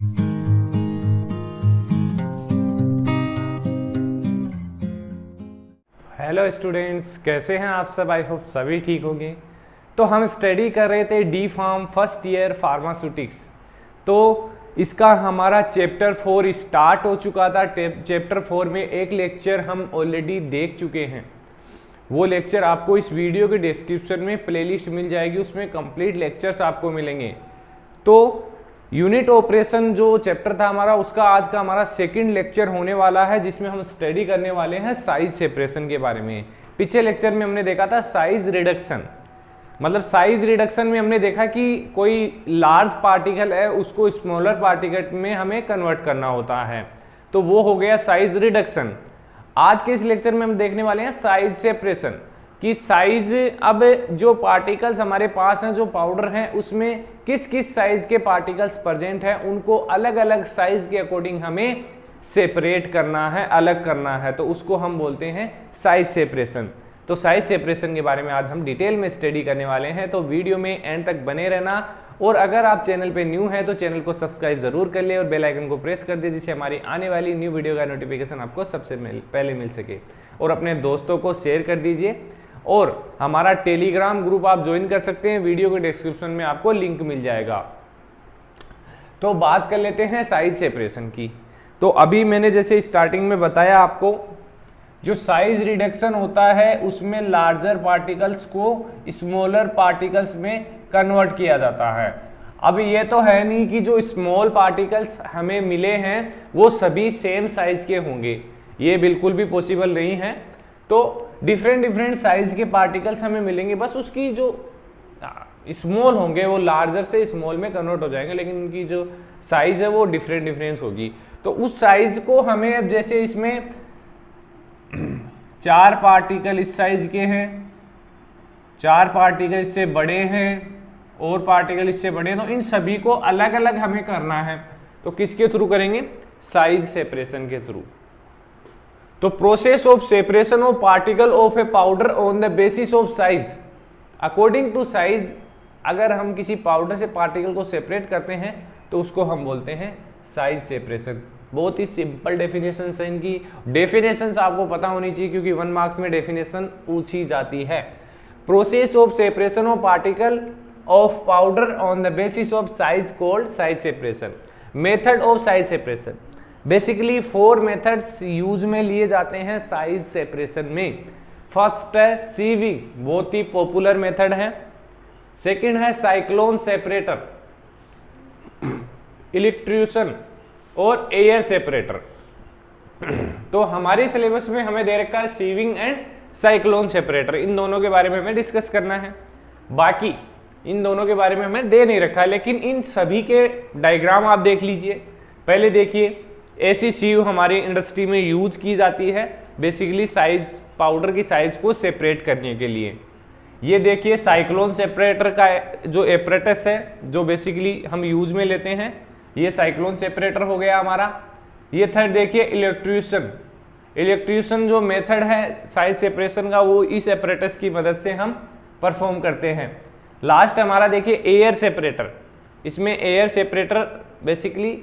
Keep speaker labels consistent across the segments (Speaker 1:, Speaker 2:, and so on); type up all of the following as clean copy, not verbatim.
Speaker 1: Hello students, कैसे हैं आप सब? आई होप सभी ठीक होंगे। तो हम स्टडी कर रहे थे D pharm first year pharmaceutics. तो इसका हमारा चैप्टर 4 स्टार्ट हो चुका था। चैप्टर 4 में एक लेक्चर हम ऑलरेडी देख चुके हैं। वो लेक्चर आपको इस वीडियो के डिस्क्रिप्शन में प्लेलिस्ट मिल जाएगी, उसमें कंप्लीट लेक्चर्स आपको मिलेंगे। तो यूनिट ऑपरेशन जो चैप्टर था हमारा, उसका आज का हमारा सेकंड लेक्चर होने वाला है, जिसमें हम स्टडी करने वाले हैं साइज सेपरेशन के बारे में। पिछले लेक्चर में हमने देखा था साइज रिडक्शन। मतलब साइज रिडक्शन में हमने देखा कि कोई लार्ज पार्टिकल है, उसको स्मॉलर पार्टिकल में हमें कन्वर्ट करना होता है, तो वो हो गया साइज रिडक्शन। आज के इस लेक्चर में हम देखने वाले हैं साइज सेपरेशन कि साइज, अब जो पार्टिकल्स हमारे पास हैं, जो पाउडर हैं, उसमें किस किस साइज के पार्टिकल्स प्रेजेंट हैं, उनको अलग अलग साइज के अकॉर्डिंग हमें सेपरेट करना है, अलग करना है, तो उसको हम बोलते हैं साइज सेपरेशन। तो साइज सेपरेशन के बारे में आज हम डिटेल में स्टडी करने वाले हैं, तो वीडियो में एंड तक बने रहना। और अगर आप चैनल पे न्यू हैं तो चैनल को सब्सक्राइब जरूर कर ले और बेल आइकन को प्रेस कर दे, जिससे हमारी आने वाली न्यू वीडियो का नोटिफिकेशन आपको सबसे पहले मिल सके। और अपने दोस्तों को शेयर कर दीजिए। और हमारा टेलीग्राम ग्रुप आप ज्वाइन कर सकते हैं, वीडियो के डिस्क्रिप्शन में आपको लिंक मिल जाएगा। तो बात कर लेते हैं साइज सेपरेशन की। तो अभी मैंने जैसे स्टार्टिंग में बताया आपको, जो साइज रिडक्शन होता है उसमें लार्जर पार्टिकल्स को स्मॉलर पार्टिकल्स में कन्वर्ट किया जाता है। अब ये तो है नहीं कि जो स्मॉल पार्टिकल्स हमें मिले हैं वो सभी सेम साइज के होंगे, ये बिल्कुल भी पॉसिबल नहीं है। तो डिफरेंट साइज के पार्टिकल्स हमें मिलेंगे, बस उसकी जो स्मॉल होंगे वो लार्जर से स्मॉल में कन्वर्ट हो जाएंगे, लेकिन उनकी जो साइज है वो डिफरेंस होगी। तो उस साइज को हमें, अब जैसे इसमें 4 पार्टिकल इस साइज के हैं, 4 पार्टिकल इससे बड़े हैं और पार्टिकल इससे बड़े हैं, तो इन सभी को अलग अलग हमें करना है। तो किसके थ्रू करेंगे? साइज सेपरेशन के थ्रू। तो process of separation of particle of a powder on the basis of size according to size. अगर हम किसी पाउडर से पार्टिकल को सेपरेट करते हैं तो उसको हम बोलते हैं साइज सेपरेशन। बहुत ही सिंपल डेफिनेशन है इनकी। डेफिनेशंस आपको पता होनी चाहिए क्योंकि 1 मार्क्स में डेफिनेशन पूछी जाती है। Process of separation of particle of powder on the basis of size called size separation. Method of size separation, basically 4 methods use में लिए जाते हैं साइज सेपरेशन में। फर्स्ट है सीविंग, बहुत ही पॉपुलर मेथड है। सेकंड है साइक्लोन सेपरेटर, इलेक्ट्रूशन और एयर सेपरेटर। तो हमारे सिलेबस में हमें दे रखा है सीविंग एंड साइक्लोन सेपरेटर, इन दोनों के बारे में हमें डिस्कस करना है। बाकी इन दोनों के बारे में हमें दे नहीं रखा है, लेकिन इन सभी के डायग्राम आप देख लीजिए। पहले देखिए, ऐसी सीव हमारी इंडस्ट्री में यूज की जाती है बेसिकली साइज, पाउडर की साइज को सेपरेट करने के लिए। ये देखिए साइक्लोन सेपरेटर का जो एपरेटस है, जो बेसिकली हम यूज में लेते हैं, ये साइक्लोन सेपरेटर हो गया हमारा। ये थर्ड देखिए इलेक्ट्रूशन। इलेक्ट्रूशन जो मेथड है साइज सेपरेशन का, वो इस एपरेटस की मदद से हम परफॉर्म करते हैं। लास्ट हमारा देखिए एयर सेपरेटर। इसमें एयर सेपरेटर बेसिकली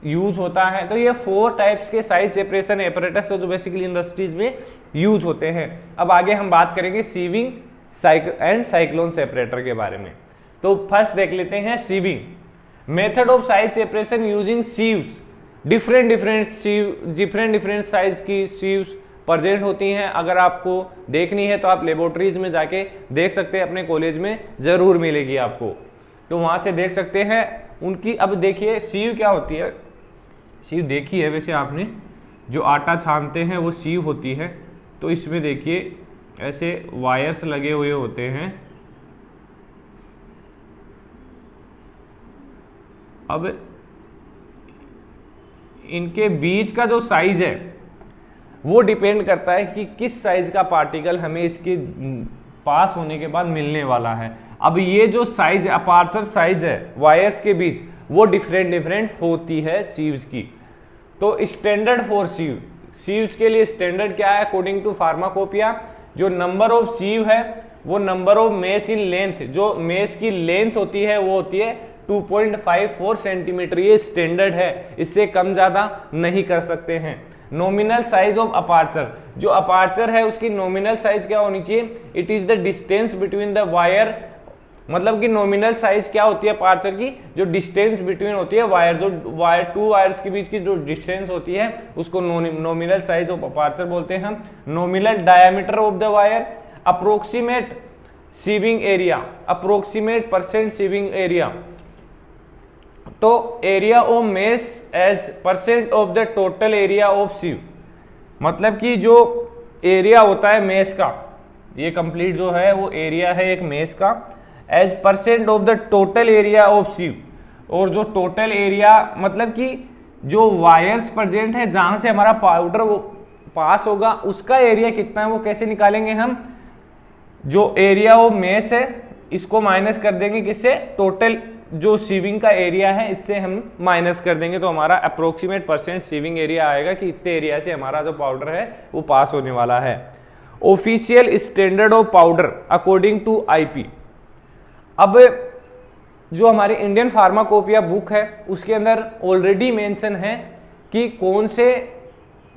Speaker 1: यूज होता है। तो ये 4 टाइप्स के साइज सेपरेशन एपरेटस है जो बेसिकली इंडस्ट्रीज में यूज होते हैं। अब आगे हम बात करेंगे सीविंग एंड साइक्लोन सेपरेटर के बारे में। तो फर्स्ट देख लेते हैं sieving. Method of size separation using sieves. Different size की सीव्स प्रेजेंट होती हैं। अगर आपको देखनी है तो आप लेबोरेटरीज में जाके देख सकते हैं, अपने कॉलेज में जरूर मिलेगी आपको, तो वहां से देख सकते हैं उनकी। अब देखिए सीव क्या होती है। सीव देखी है वैसे आपने, जो आटा छानते हैं वो सीव होती है। तो इसमें देखिए ऐसे वायर्स लगे हुए होते हैं। अब इनके बीच का जो साइज है वो डिपेंड करता है कि किस साइज का पार्टिकल हमें इसके पास होने के बाद मिलने वाला है। अब ये जो साइज है, अपर्चर साइज है वायर्स के बीच, वो डिफरेंट होती है सीव्स की। तो स्टैंडर्ड फॉर सीव्स के लिए स्टैंडर्ड क्या है? अकॉर्डिंग टू फार्माकोपिया, जो नंबर ऑफ सीव है वो number of mess in length, जो मेस की लेंथ होती है वो होती है 2.54 सेंटीमीटर, ये स्टैंडर्ड है, इससे कम ज़्यादा नहीं कर सकते हैं। नॉमिनल साइज ऑफ अपार्चर, जो अपार्चर है उसकी नॉमिनल साइज क्या होनी चाहिए? It is the distance between the wire, मतलब कि नॉमिनल साइज क्या होती है अपार्चर की? जो डिस्टेंस बिटवीन होती है वायर, जो वायर टू वायर्स के बीच की जो डिस्टेंस होती है उसको नॉमिनल साइज ऑफ अपार्चर बोलते हैं हम। Nominal diameter of the wire, approximate sieving area, approximate percent sieving area, तो area of mesh as percent of the total area of sieve, मतलब कि जो एरिया होता है मेश का, ये कंप्लीट जो है वो एरिया है एक मेश का, as percent of the total area of sieve, और जो टोटल एरिया मतलब कि जो वायर्स प्रेजेंट है जहां से हमारा पाउडर वो पास होगा उसका एरिया कितना है वो कैसे निकालेंगे हम? जो एरिया ऑफ मेश है इसको माइनस कर देंगे किससे? टोटल जो सीविंग का एरिया है इससे हम माइनस कर देंगे, तो हमारा अप्रोक्सीमेट परसेंट सीविंग एरिया आएगा कि इतने एरिया से हमारा जो पाउडर है वो पास होने वाला है। Official standard of powder according to IP. अब जो हमारी इंडियन फार्माकोपिया बुक है उसके अंदर ऑलरेडी मेंशन है कि कौन से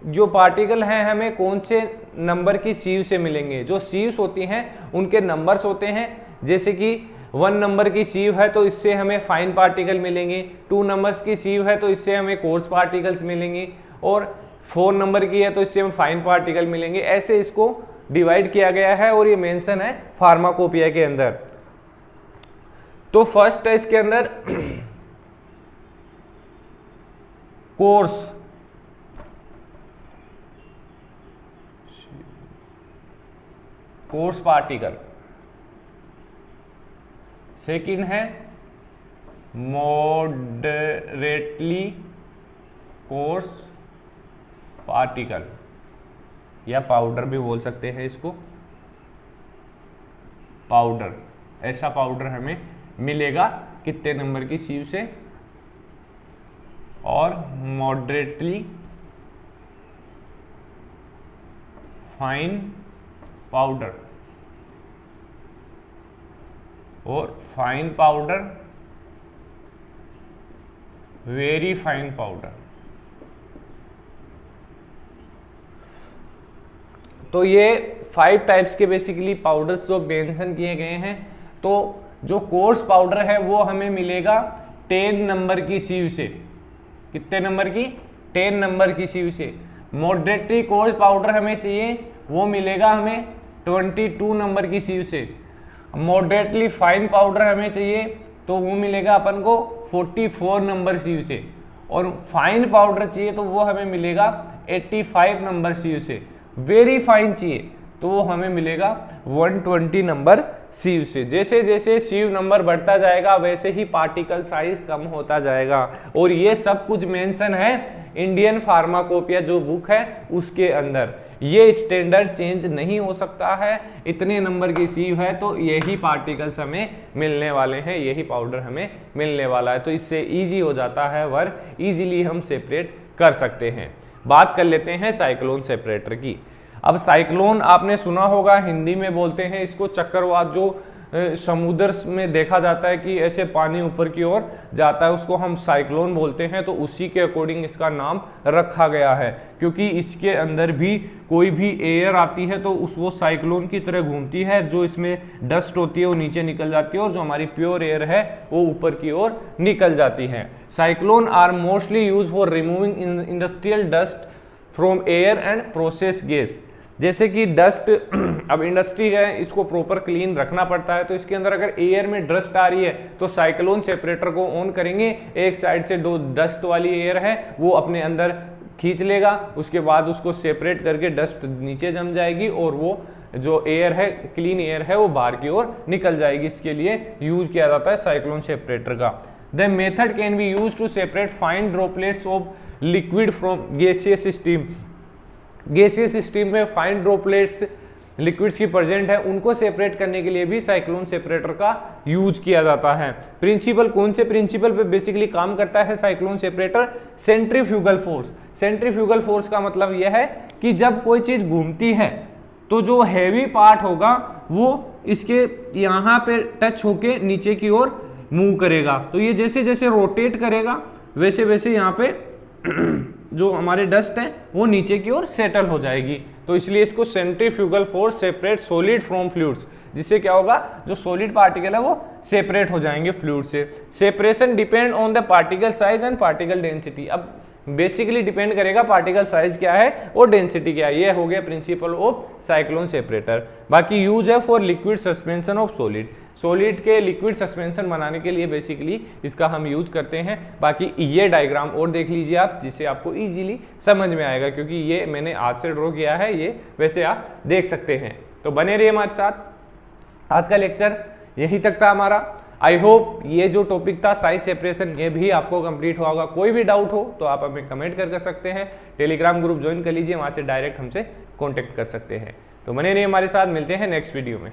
Speaker 1: जो पार्टिकल हैं हमें कौन से नंबर की सीव से मिलेंगे। जो सीव्स होती हैं उनके नंबर्स होते हैं, जैसे कि 1 नंबर की सीव है तो इससे हमें फाइन पार्टिकल मिलेंगे, 2 नंबर्स की सीव है तो इससे हमें कोर्स पार्टिकल्स मिलेंगे, और 4 नंबर की है तो इससे हमें फाइन पार्टिकल मिलेंगे। ऐसे इसको डिवाइड किया गया है और ये मेंशन है फार्माकोपिया के अंदर। तो फर्स्ट है इसके अंदर कोर्स पार्टिकल, सेकंड है मॉडरेटली कोर्स पार्टिकल, या पाउडर भी बोल सकते हैं इसको, पाउडर। ऐसा पाउडर हमें मिलेगा कितने नंबर की सीव से? और मॉडरेटली फाइन पाउडर, और fine powder, very fine powder. तो ये 5 टाइप्स के बेसिकली पाउडर्स जो मेंशन किए गए हैं। तो जो कोर्स पाउडर है वो हमें मिलेगा 10 नंबर की सीव से। कितने नंबर की? 10 नंबर की सीव से। मॉडरेटली कोर्स पाउडर हमें चाहिए, वो मिलेगा हमें 22 नंबर की सीव से। मॉडरेटली फाइन पाउडर हमें चाहिए तो वो मिलेगा अपन को 44 नंबर सीव से, और फाइन पाउडर चाहिए तो वो हमें मिलेगा 85 नंबर सीव से। वेरी फाइन चाहिए तो वो हमें मिलेगा 120 नंबर सीव से। जैसे जैसे सीव नंबर बढ़ता जाएगा वैसे ही पार्टिकल साइज कम होता जाएगा, और ये सब कुछ मेंशन है इंडियन फार्माकोपिया जो बुक है उसके अंदर। ये स्टैंडर्ड चेंज नहीं हो सकता है। इतने नंबर की सीव है तो यही पार्टिकल्स हमें मिलने वाले हैं, यही पाउडर हमें मिलने वाला है, तो इससे इजी हो जाता है वर्क, इजीली हम सेपरेट कर सकते हैं। बात कर लेते हैं साइक्लोन सेपरेटर की। अब साइक्लोन आपने सुना होगा, हिंदी में बोलते हैं इसको चक्रवात। जो समुद्र में देखा जाता है कि ऐसे पानी ऊपर की ओर जाता है उसको हम साइक्लोन बोलते हैं, तो उसी के अकॉर्डिंग इसका नाम रखा गया है, क्योंकि इसके अंदर भी कोई भी एयर आती है तो वो साइक्लोन की तरह घूमती है। जो इसमें डस्ट होती है वो नीचे निकल जाती है, और जो हमारी प्योर एयर है वो ऊपर की ओर निकल जाती है। Cyclone are mostly use for removing industrial dust from air and process gas. जैसे कि डस्ट, अब इंडस्ट्री है इसको प्रॉपर क्लीन रखना पड़ता है, तो इसके अंदर अगर एयर में डस्ट आ रही है तो साइक्लोन सेपरेटर को ऑन करेंगे, एक साइड से जो डस्ट वाली एयर है वो अपने अंदर खींच लेगा, उसके बाद उसको सेपरेट करके डस्ट नीचे जम जाएगी और वो जो एयर है, क्लीन एयर है, वो बाहर की ओर निकल जाएगी। इसके लिए यूज किया जाता है साइक्लोन सेपरेटर का। The method can be use to separate fine droplets of liquid from gaseous steam. Gaseous system में फाइन ड्रॉपलेट्स लिक्विड्स की प्रेजेंट है, उनको सेपरेट करने के लिए भी साइक्लोन सेपरेटर का यूज किया जाता है। प्रिंसिपल, कौन से प्रिंसिपल पे बेसिकली काम करता है cyclone separator? Centrifugal force. Centrifugal force का मतलब यह है कि जब कोई चीज घूमती है तो जो हैवी पार्ट होगा वो इसके यहाँ पे टच होके नीचे की ओर मूव करेगा, तो ये जैसे जैसे रोटेट करेगा वैसे वैसे यहाँ पे जो हमारे डस्ट है वो नीचे की ओर सेटल हो जाएगी। तो इसलिए इसको centrifugal force separate solid from fluids, जिससे क्या होगा, जो सॉलिड पार्टिकल है वो सेपरेट हो जाएंगे फ्लूइड से। Separation depend on the particle size and particle density. अब बेसिकली डिपेंड करेगा पार्टिकल साइज क्या है और डेंसिटी क्या है। ये हो गया प्रिंसिपल ऑफ साइक्लोन सेपरेटर। बाकी यूज है for liquid suspension of solid, solid के लिक्विड सस्पेंशन बनाने के लिए बेसिकली इसका हम यूज करते हैं। बाकी ये डायग्राम और देख लीजिए आप, जिससे आपको इजीली समझ में आएगा, क्योंकि ये मैंने आज से ड्रॉ किया है, ये वैसे आप देख सकते हैं। तो बने रहिए हमारे साथ। आज का लेक्चर यही तक था हमारा। आई होप ये जो टॉपिक था साइज सेपरेशन, ये भी आपको कंप्लीट हुआ होगा। कोई भी डाउट हो तो आप हमें कमेंट कर सकते हैं, टेलीग्राम ग्रुप ज्वाइन कर लीजिए, वहां से डायरेक्ट हमसे कॉन्टेक्ट कर सकते हैं। तो बने रहिए हमारे साथ, मिलते हैं नेक्स्ट वीडियो में।